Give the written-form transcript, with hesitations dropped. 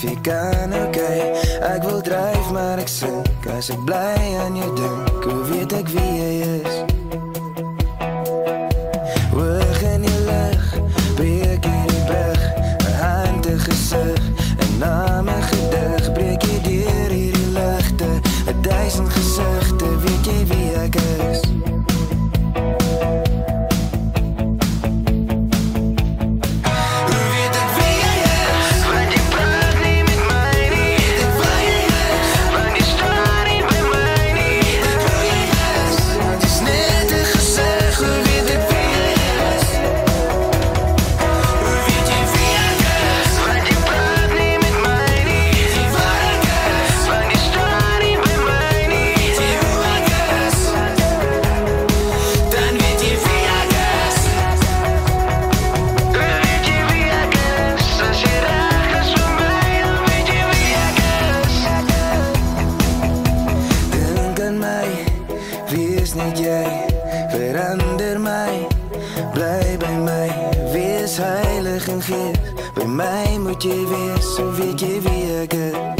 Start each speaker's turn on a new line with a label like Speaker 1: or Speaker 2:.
Speaker 1: jy kan, okay. Ek wil dryf, maar ek sink as ek bly aan jou dink. Hoe weet ek wie jy is? Hoog in die lug, breek jy die brug, 'n hand, 'n gesig, 'n naam, 'n gedig. Breek jy deur hierdie ligte, 1000 gesigte. Weet jy wie ek is? Wees net jy, verander my, bly by my, wees heilig en gees, by my moet jy wees, so weet jy wie ek is.